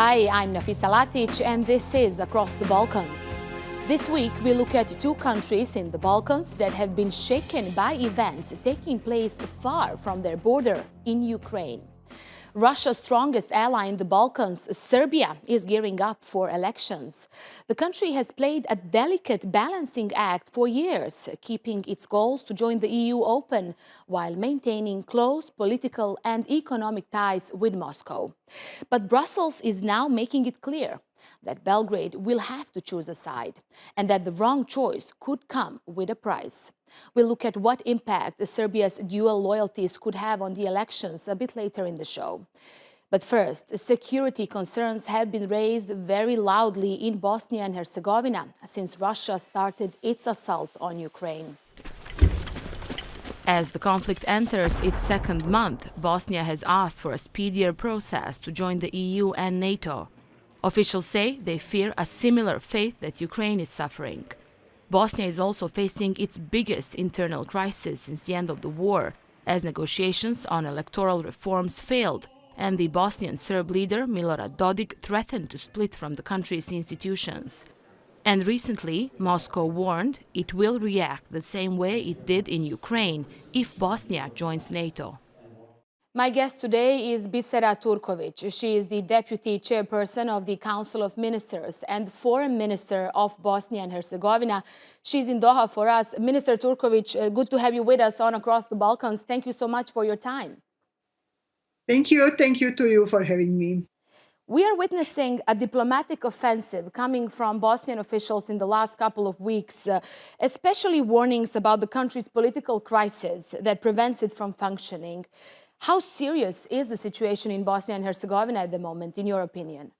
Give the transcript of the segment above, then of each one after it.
Hi, I'm Nafisa Latic, and this is Across the Balkans. This week, we look at two countries in the Balkans that have been shaken by events taking place far from their border in Ukraine. Russia's strongest ally in the Balkans, Serbia, is gearing up for elections. The country has played a delicate balancing act for years, keeping its goals to join the EU open while maintaining close political and economic ties with Moscow. But Brussels is now making it clear that Belgrade will have to choose a side and that the wrong choice could come with a price. We'll look at what impact Serbia's dual loyalties could have on the elections a bit later in the show. But first, security concerns have been raised very loudly in Bosnia and Herzegovina since Russia started its assault on Ukraine. As the conflict enters its second month, Bosnia has asked for a speedier process to join the EU and NATO. Officials say they fear a similar fate that Ukraine is suffering. Bosnia is also facing its biggest internal crisis since the end of the war, as negotiations on electoral reforms failed, and the Bosnian Serb leader Milorad Dodik threatened to split from the country's institutions. And recently, Moscow warned it will react the same way it did in Ukraine if Bosnia joins NATO. My guest today is Bisera Turkovic. She is the Deputy Chairperson of the Council of Ministers and Foreign Minister of Bosnia and Herzegovina. She's in Doha for us. Minister Turkovic, good to have you with us on Across the Balkans. Thank you so much for your time. Thank you. Thank you to you for having me. We are witnessing a diplomatic offensive coming from Bosnian officials in the last couple of weeks, especially warnings about the country's political crisis that prevents it from functioning. How serious is the situation in Bosnia and Herzegovina at the moment, in your opinion?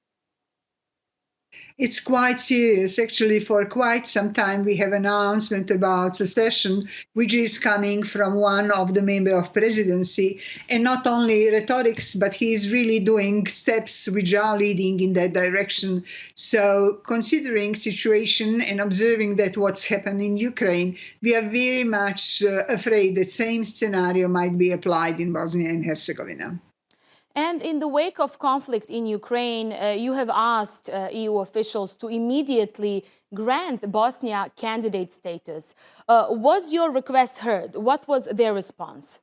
It's quite serious. Actually, for quite some time, we have an announcement about secession, which is coming from one of the member of presidency. And not only rhetorics, but he's really doing steps which are leading in that direction. So considering situation and observing that what's happened in Ukraine, we are very much afraid the same scenario might be applied in Bosnia and Herzegovina. And in the wake of conflict in Ukraine, you have asked EU officials to immediately grant Bosnia candidate status. Was your request heard? What was their response?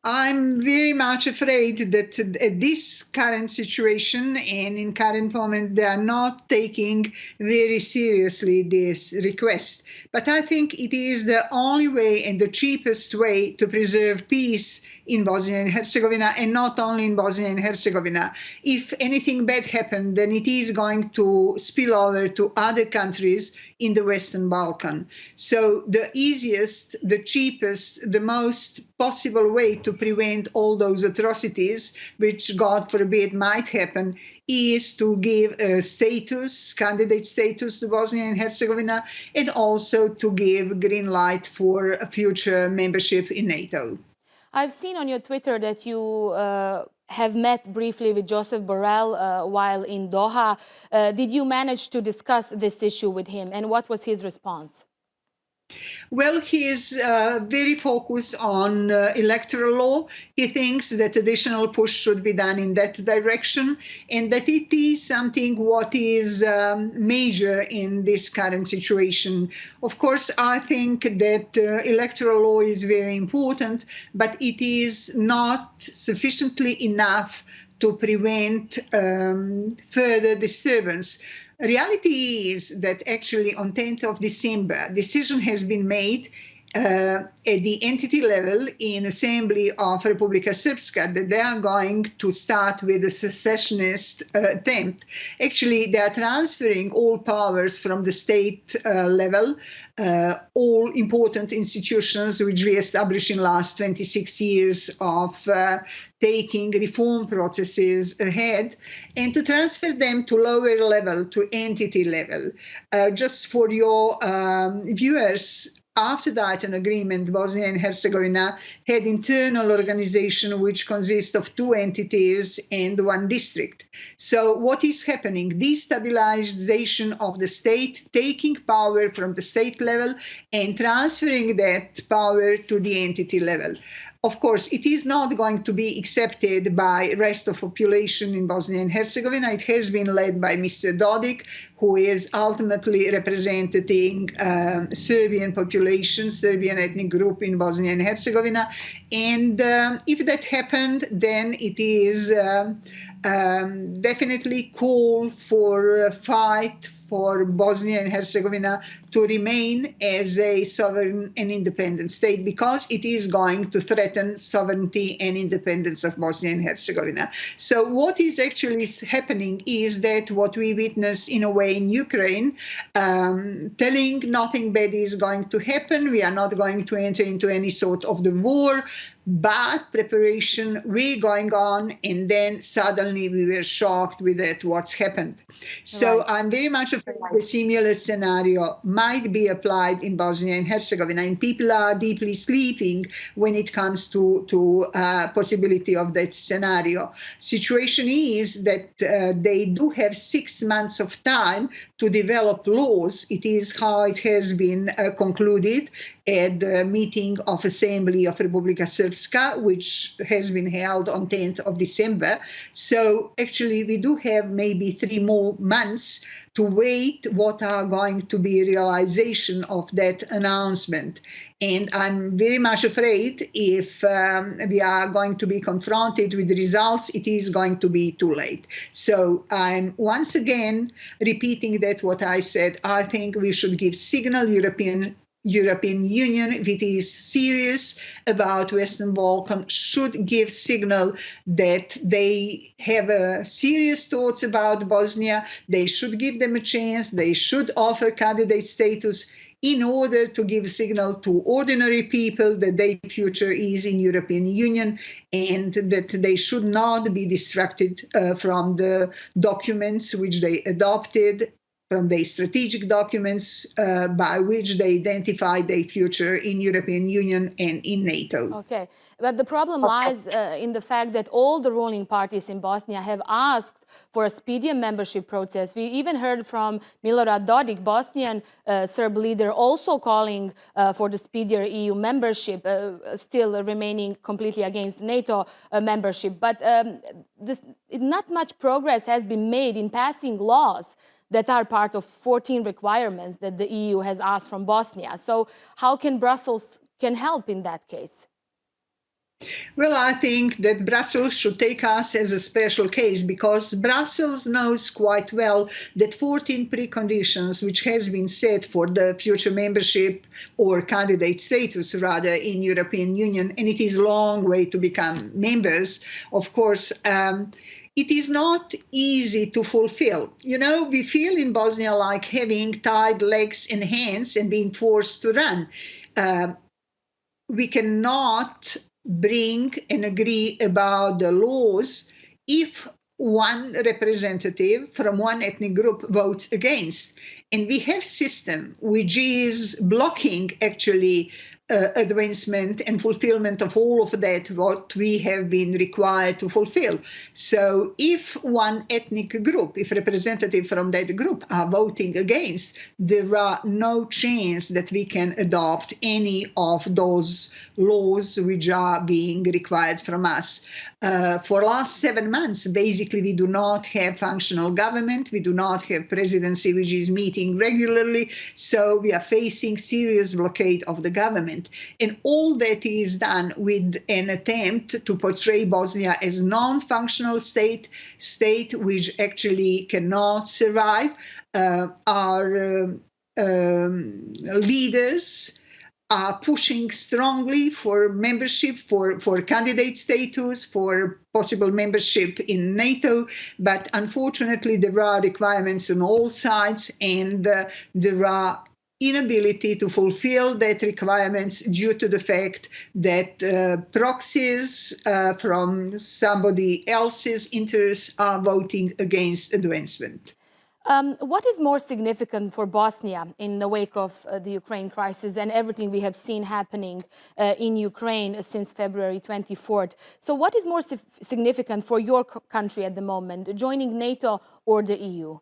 I'm very much afraid that at this current situation and in current moment, they are not taking very seriously this request. But I think it is the only way and the cheapest way to preserve peace in Bosnia and Herzegovina, and not only in Bosnia and Herzegovina. If anything bad happens, then it is going to spill over to other countries in the Western Balkan. So the easiest, the cheapest, the most possible way to prevent all those atrocities, which God forbid might happen, is to give a status, candidate status to Bosnia and Herzegovina, and also to give green light for a future membership in NATO. I've seen on your Twitter that you have met briefly with Joseph Borrell while in Doha. Did you manage to discuss this issue with him, and what was his response? Well, he is very focused on electoral law. He thinks that additional push should be done in that direction, and that it is something what is major in this current situation. Of course, I think that electoral law is very important, but it is not sufficiently enough to prevent further disturbance. Reality is that actually on 10th of December, decision has been made at the entity level in Assembly of Republika Srpska that they are going to start with a secessionist attempt. Actually, they are transferring all powers from the state level, all important institutions which we established in the last 26 years of taking reform processes ahead, and to transfer them to lower level, to entity level. Just for your viewers, after that, an agreement, Bosnia and Herzegovina had internal organization which consists of 2 entities and 1 district. So what is happening? Destabilization of the state, taking power from the state level and transferring that power to the entity level. Of course, it is not going to be accepted by the rest of the population in Bosnia and Herzegovina. It has been led by Mr. Dodik, who is ultimately representing Serbian population, Serbian ethnic group in Bosnia and Herzegovina. And if that happened, then it is definitely call for a fight for Bosnia and Herzegovina to remain as a sovereign and independent state, because it is going to threaten sovereignty and independence of Bosnia and Herzegovina. So what is actually happening is that what we witness in a way in Ukraine, telling nothing bad is going to happen, we are not going to enter into any sort of the war, but preparation we're going on, and then suddenly we were shocked with that what's happened. So right. I'm very much afraid a similar scenario might be applied in Bosnia and Herzegovina, and people are deeply sleeping when it comes to possibility of that scenario. Situation is that they do have 6 months of time to develop laws. It is how it has been concluded at the meeting of Assembly of Republika Srpska, which has been held on 10th of December. So actually we do have maybe 3 more months to wait what are going to be realization of that announcement. And I'm very much afraid if we are going to be confronted with the results, it is going to be too late. So I'm once again repeating that what I said. I think we should give signal European Union, if it is serious about Western Balkan, should give signal that they have serious thoughts about Bosnia. They should give them a chance. They should offer candidate status in order to give a signal to ordinary people that their future is in European Union, and that they should not be distracted from the documents which they adopted, from the strategic documents by which they identify their future in European Union and in NATO. Okay, but the problem lies in the fact that all the ruling parties in Bosnia have asked for a speedier membership process. We even heard from Milorad Dodik, Bosnian Serb leader, also calling for the speedier EU membership, still remaining completely against NATO membership. But not much progress has been made in passing laws that are part of 14 requirements that the EU has asked from Bosnia. So how can Brussels help in that case? Well, I think that Brussels should take us as a special case, because Brussels knows quite well that 14 preconditions which has been set for the future membership or candidate status rather in European Union, and it is a long way to become members, of course, it is not easy to fulfill. You know, we feel in Bosnia like having tied legs and hands and being forced to run. We cannot bring and agree about the laws if one representative from one ethnic group votes against. And we have system which is blocking actually advancement and fulfillment of all of that, what we have been required to fulfill. So if one ethnic group, if representative from that group are voting against, there are no chance that we can adopt any of those laws which are being required from us. For last 7 months, basically, we do not have functional government. We do not have presidency which is meeting regularly. So we are facing serious blockade of the government. And all that is done with an attempt to portray Bosnia as non-functional state which actually cannot survive. Our leaders are pushing strongly for membership, for candidate status, for possible membership in NATO. But unfortunately, there are requirements on all sides, and there are inability to fulfill that requirements due to the fact that proxies from somebody else's interests are voting against advancement. What is more significant for Bosnia in the wake of the Ukraine crisis and everything we have seen happening in Ukraine since February 24th? So what is more significant for your country at the moment, joining NATO or the EU?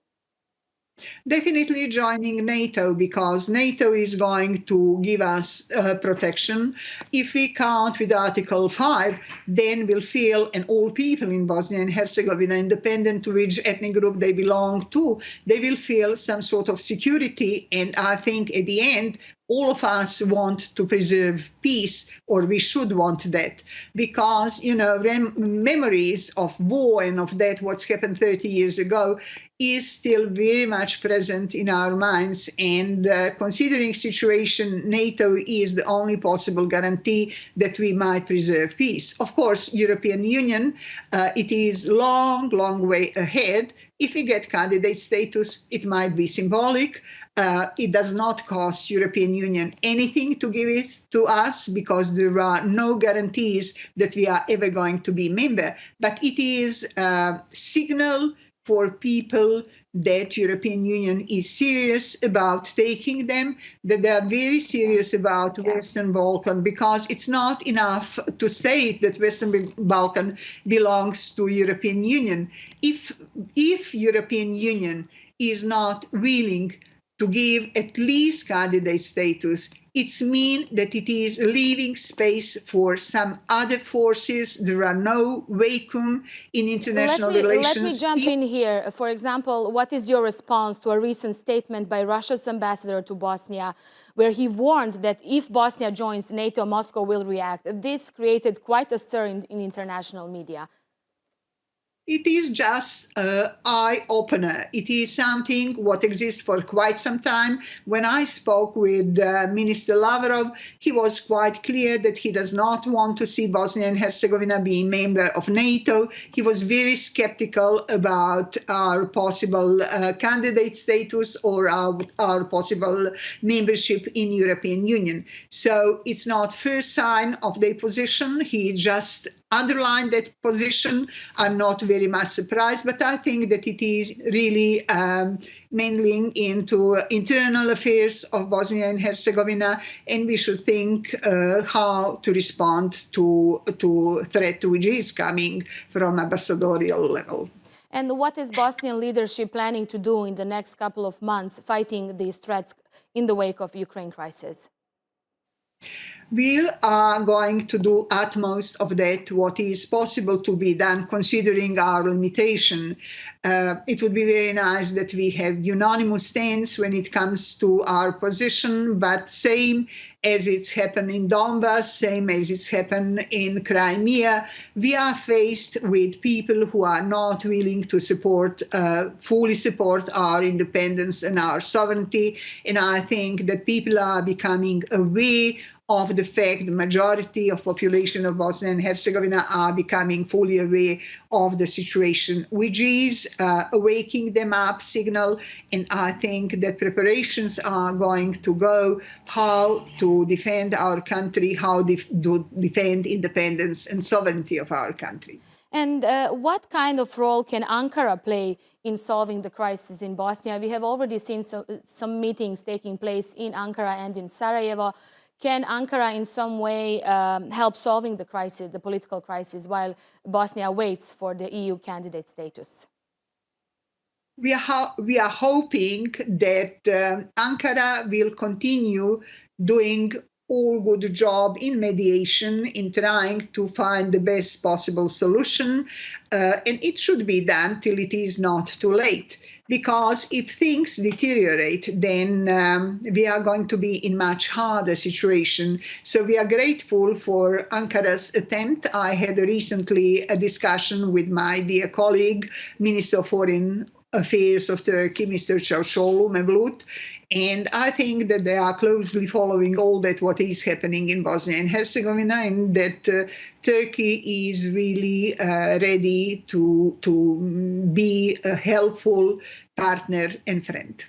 Definitely joining NATO, because NATO is going to give us protection. If we count with Article 5, then we'll feel, and all people in Bosnia and Herzegovina, independent to which ethnic group they belong to, they will feel some sort of security. And I think at the end, all of us want to preserve peace, or we should want that, because, memories of war and of that, what's happened 30 years ago, is still very much present in our minds. And considering situation, NATO is the only possible guarantee that we might preserve peace. Of course, European Union, it is long way ahead. If we get candidate status, it might be symbolic. It does not cost European Union anything to give it to us, because there are no guarantees that we are ever going to be member. But it is a signal for people that European Union is serious about taking them, that they are very serious about Western Balkan, because it's not enough to state that Western Balkan belongs to European Union. If European Union is not willing to give at least candidate status, it means that it is leaving space for some other forces. There are no vacuum in international relations. Let me jump in here. For example, what is your response to a recent statement by Russia's ambassador to Bosnia, where he warned that if Bosnia joins NATO, Moscow will react? This created quite a stir in international media. It is just an eye-opener. It is something what exists for quite some time. When I spoke with Minister Lavrov, he was quite clear that he does not want to see Bosnia and Herzegovina being member of NATO. He was very skeptical about our possible candidate status or our possible membership in European Union. So it's not first sign of their position. He just underlined that position. I'm not very much surprised, but I think that it is really meddling into internal affairs of Bosnia and Herzegovina, and we should think how to respond to threat which is coming from ambassadorial level. And what is Bosnian leadership planning to do in the next couple of months fighting these threats in the wake of Ukraine crisis? We are going to do utmost of that, what is possible to be done, considering our limitation. It would be very nice that we have unanimous stance when it comes to our position, but same as it's happened in Donbass, same as it's happened in Crimea, we are faced with people who are not willing to fully support our independence and our sovereignty. And I think that people are becoming aware of the fact the majority of population of Bosnia and Herzegovina are becoming fully aware of the situation, which is a waking them up signal. And I think that preparations are going to go how to defend our country, how to defend independence and sovereignty of our country. And what kind of role can Ankara play in solving the crisis in Bosnia? We have already seen some meetings taking place in Ankara and in Sarajevo. Can Ankara in some way help solving the crisis, the political crisis, while Bosnia waits for the EU candidate status? We are hoping that Ankara will continue doing all good job in mediation, in trying to find the best possible solution. And it should be done till it is not too late. Because if things deteriorate, then we are going to be in much harder situation. So we are grateful for Ankara's attempt. I had recently a discussion with my dear colleague, Minister of Foreign Affairs of Turkey, Mr. Çavuşoğlu Mevlut, and I think that they are closely following all that what is happening in Bosnia and Herzegovina, and that Turkey is really ready to be a helpful partner and friend.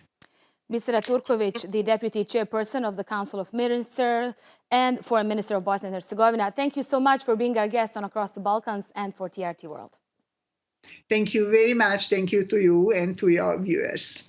Bisera Turkovic, the Deputy Chairperson of the Council of Ministers and Foreign Minister of Bosnia and Herzegovina, thank you so much for being our guest on Across the Balkans and for TRT World. Thank you very much. Thank you to you and to your viewers.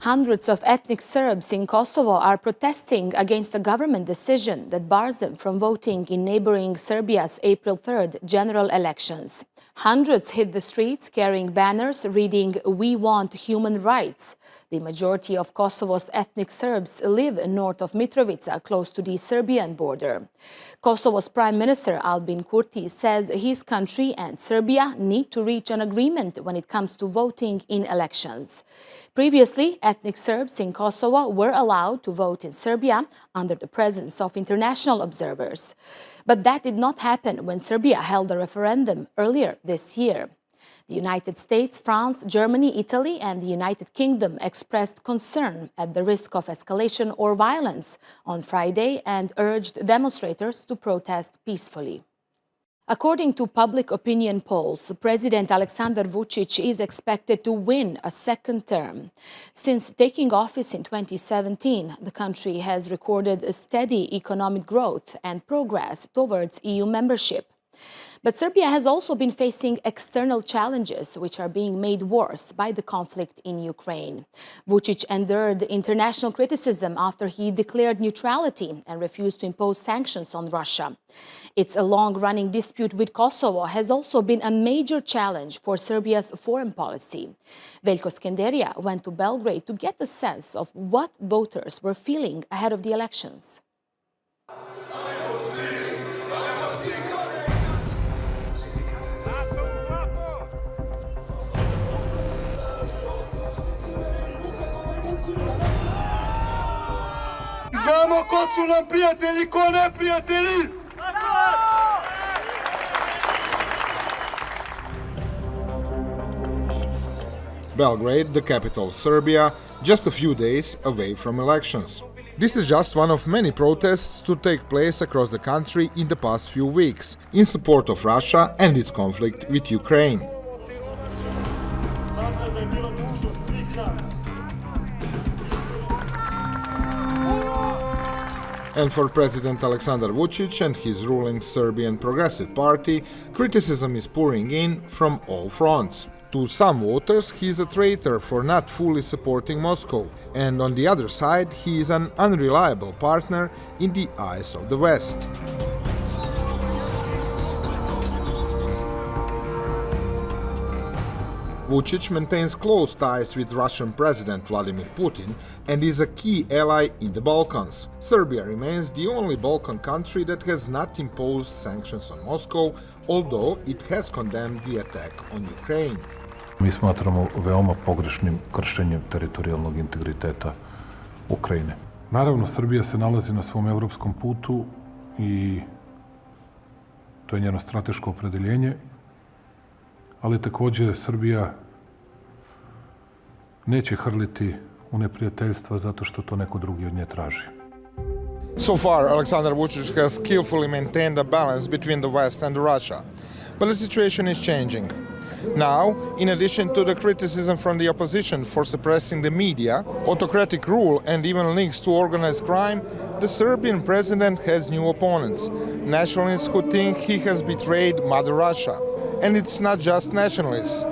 Hundreds of ethnic Serbs in Kosovo are protesting against a government decision that bars them from voting in neighboring Serbia's April 3rd general elections. Hundreds hit the streets carrying banners reading, "We want human rights." The majority of Kosovo's ethnic Serbs live north of Mitrovica, close to the Serbian border. Kosovo's Prime Minister Albin Kurti says his country and Serbia need to reach an agreement when it comes to voting in elections. Previously, ethnic Serbs in Kosovo were allowed to vote in Serbia under the presence of international observers. But that did not happen when Serbia held a referendum earlier this year. The United States, France, Germany, Italy, and the United Kingdom expressed concern at the risk of escalation or violence on Friday and urged demonstrators to protest peacefully. According to public opinion polls, President Aleksandar Vucic is expected to win a second term. Since taking office in 2017, the country has recorded a steady economic growth and progress towards EU membership. But Serbia has also been facing external challenges, which are being made worse by the conflict in Ukraine. Vucic endured international criticism after he declared neutrality and refused to impose sanctions on Russia. Its a long-running dispute with Kosovo has also been a major challenge for Serbia's foreign policy. Veljko Skenderija went to Belgrade to get a sense of what voters were feeling ahead of the elections. Znamo ko su nam prijatelji, ko neprijatelji! Belgrade, the capital of Serbia, just a few days away from elections. This is just one of many protests to take place across the country in the past few weeks, in support of Russia and its conflict with Ukraine. And for President Aleksandar Vucic and his ruling Serbian Progressive Party, criticism is pouring in from all fronts. To some voters, he is a traitor for not fully supporting Moscow, and on the other side, he is an unreliable partner in the eyes of the West. Vucic maintains close ties with Russian President Vladimir Putin and is a key ally in the Balkans. Serbia remains the only Balkan country that has not imposed sanctions on Moscow, although it has condemned the attack on Ukraine. Mi smatramo veoma pogrešnim kršenjem teritorijalnog integriteta Ukrajine. Naravno, Srbija se nalazi na svom evropskom putu i to je njeno strateško opredeljenje, ali takođe Srbija neće hrliti u neprijateljstva zato što to neko drugi od nje traži. So far, Aleksandar Vucic has skillfully maintained a balance between the West and Russia. But the situation is changing. Now, in addition to the criticism from the opposition for suppressing the media, autocratic rule and even links to organized crime, the Serbian president has new opponents, nationalists who think he has betrayed Mother Russia. And it's not just nationalists.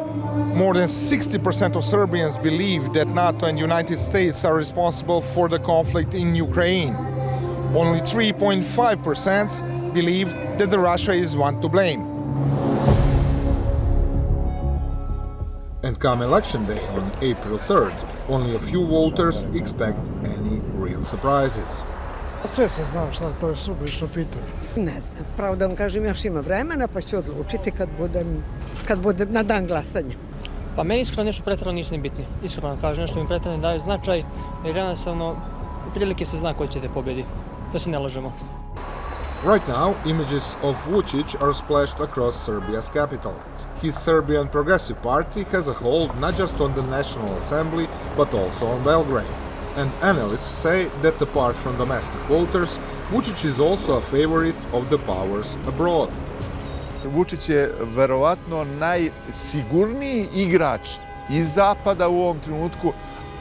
More than 60% of Serbians believe that NATO and United States are responsible for the conflict in Ukraine. Only 3.5% believe that the Russia is one to blame. And come election day on April 3rd, only a few voters expect any real surprises. Sve se zna šta, to je suvišno pitanje. Ne znam, pravo da vam kažem, još ima vremena pa ću odlučiti kad budem na dan glasanja. Pa meni iskreno nešto pretjerano nisu ni bitni. Iskreno kažem, nešto mi pretjerano ne daju značaj, jer jednostavno prilike se zna ko će da pobedi. Da se ne lažemo. Right now, images of Vucic are splashed across Serbia's capital. His Serbian Progressive Party has a hold not just on the National Assembly, but also on Belgrade. And analysts say that apart from domestic voters, Vucic is also a favorite of the powers abroad. Vučić je verovatno najsigurniji igrač iz Zapada u ovom trenutku,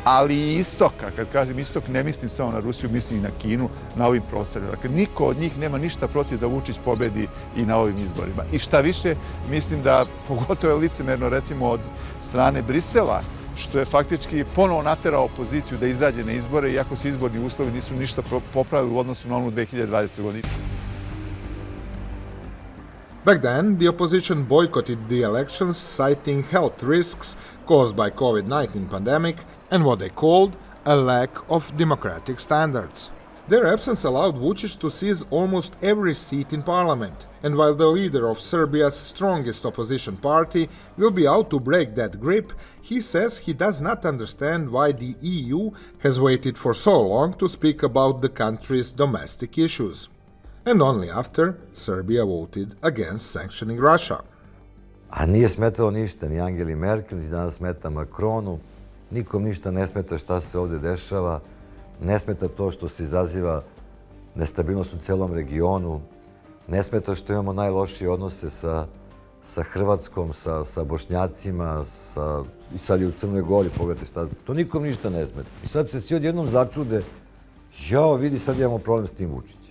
ali i Istoka. Kad kažem Istok, ne mislim samo na Rusiju, mislim i na Kinu, na ovim prostorima. Dakle, niko od njih nema ništa protiv da Vučić pobedi i na ovim izborima. I šta više, mislim da, pogotovo je licemerno, recimo, od strane Brisela, što je faktički ponovo naterao opoziciju da izađe na izbore, iako se izborni uslovi nisu ništa popravili u odnosu na onu 2020. godinu. Back then, the opposition boycotted the elections, citing health risks caused by COVID-19 pandemic and what they called a lack of democratic standards. Their absence allowed Vucic to seize almost every seat in parliament, and while the leader of Serbia's strongest opposition party will be out to break that grip, he says he does not understand why the EU has waited for so long to speak about the country's domestic issues. And only after, Serbia voted against sanctioning Russia. A nije smetalo ništa, ni Angeli Merkel, ni danas smeta Macronu. Nikom ništa ne smeta šta se ovdje dešava. Ne smeta to što se izaziva nestabilnost u celom regionu. Ne smeta što imamo najlošije odnose sa Hrvatskom, sa Bošnjacima, i sad je u Crnoj Gori, pogledajte šta. To nikom ništa ne smeta. I sad se svi odjednom začude, jao, vidi, sad imamo problem s tim Vučićem.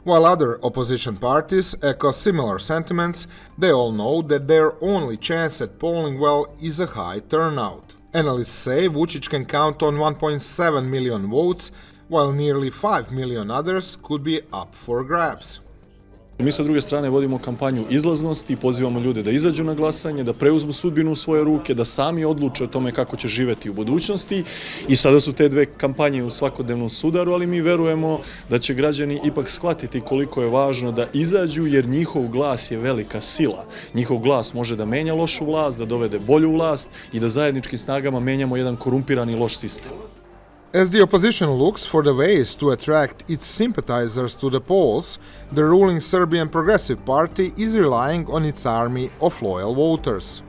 While other opposition parties echo similar sentiments, they all know that their only chance at polling well is a high turnout. Analysts say Vucic can count on 1.7 million votes, while nearly 5 million others could be up for grabs. Mi sa druge strane vodimo kampanju izlaznosti, pozivamo ljude da izađu na glasanje, da preuzmu sudbinu u svoje ruke, da sami odluče o tome kako će živeti u budućnosti. I sada su te dve kampanje u svakodnevnom sudaru, ali mi verujemo da će građani ipak shvatiti koliko je važno da izađu, jer njihov glas je velika sila. Njihov glas može da menja lošu vlast, da dovede bolju vlast i da zajedničkim snagama menjamo jedan korumpirani loš sistem. As the opposition looks for the ways to attract its sympathizers to the polls, the ruling Serbian Progressive Party is relying on its army of loyal voters.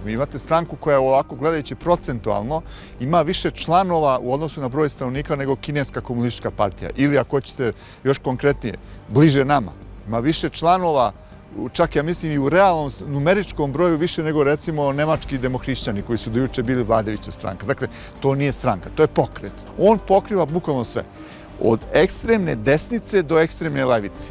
Vi imate stranku koja ovako gledajući procentualno ima više članova u odnosu na broj stanovnika nego Kineska komunistička partija. Ili ako hoćete još konkretnije, bliže nama. Ima više članova, čak ja mislim i u realnom numeričkom broju više nego recimo nemački demohrišćani koji su do juče bili vladajuća stranka. Dakle, to nije stranka, to je pokret. On pokriva bukvalno sve. Od ekstremne desnice do ekstremne levice.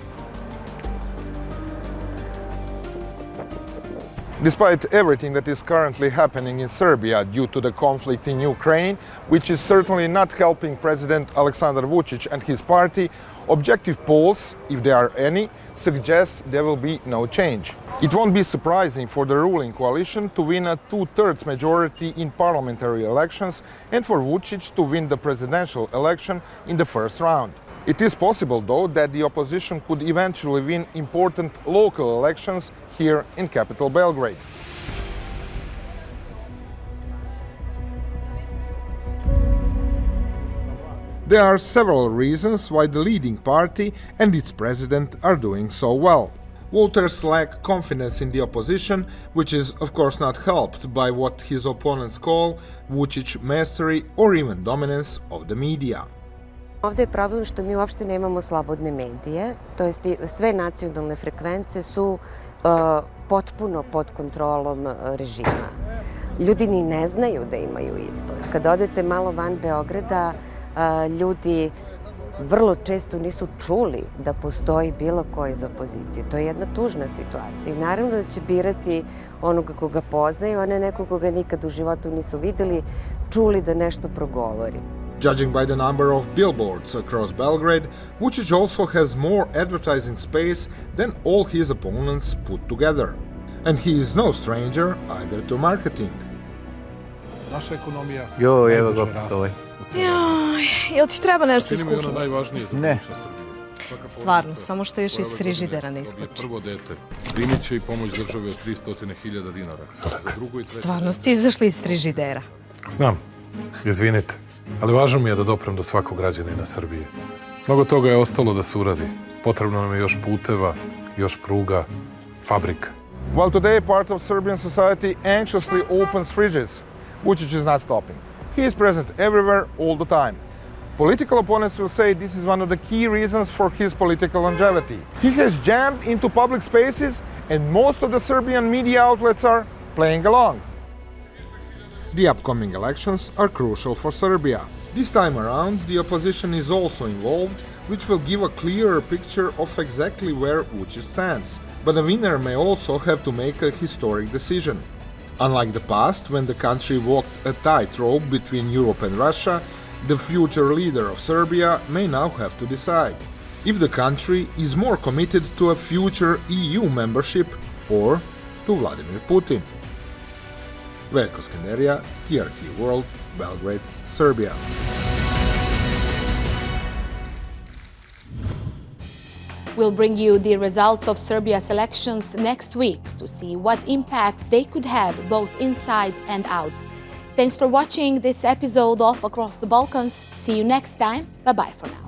Despite everything that is currently happening in Serbia due to the conflict in Ukraine, which is certainly not helping President Aleksandar Vucic and his party, objective polls, if there are any, suggest there will be no change. It won't be surprising for the ruling coalition to win a 2/3 majority in parliamentary elections and for Vucic to win the presidential election in the first round. It is possible, though, that the opposition could eventually win important local elections here in capital Belgrade. There are several reasons why the leading party and its president are doing so well. Voters lack confidence in the opposition, which is of course not helped by what his opponents call Vucic mastery or even dominance of the media. Ovdje je problem što mi uopšte nemamo slobodne medije, to jest sve nacionalne frekvence su potpuno pod kontrolom režima. Ljudi ni ne znaju da imaju izbor. Kad odete malo van Beograda, ljudi vrlo često nisu čuli da postoji bilo ko iz opozicije. To je jedna tužna situacija i naravno da će birati onoga koga poznaju, a ne nekog koga nikad u životu nisu videli, čuli da nešto progovori. Judging by the number of billboards across Belgrade, Vucic also has more advertising space than all his opponents put together. And he is no stranger either to marketing. Naša ekonomija evo ga ovaj. Jel ti treba nešto iz kuhinje? Ne. Stvarno, samo što još iz frižidera ne iskoči. Prvo dete primit će i pomoć države od 300.000 dinara. Stvarno ste izašli iz frižidera. Znam, izvinite, ali važno mi je da doprem do svakog građanina Srbije. Mnogo toga je ostalo da se uradi. Potrebno nam je još puteva, još pruga, fabrika. While today part of Serbian society anxiously opens fridges, Vucic is not stopping. He is present everywhere, all the time. Political opponents will say this is one of the key reasons for his political longevity. He has jammed into public spaces and most of the Serbian media outlets are playing along. The upcoming elections are crucial for Serbia. This time around, the opposition is also involved, which will give a clearer picture of exactly where Vucic stands. But the winner may also have to make a historic decision. Unlike the past, when the country walked a tightrope between Europe and Russia, the future leader of Serbia may now have to decide if the country is more committed to a future EU membership or to Vladimir Putin. Veljko Skenderija, TRT World, Belgrade, Serbia. We'll bring you the results of Serbia's elections next week to see what impact they could have both inside and out. Thanks for watching this episode of Across the Balkans. See you next time. Bye-bye for now.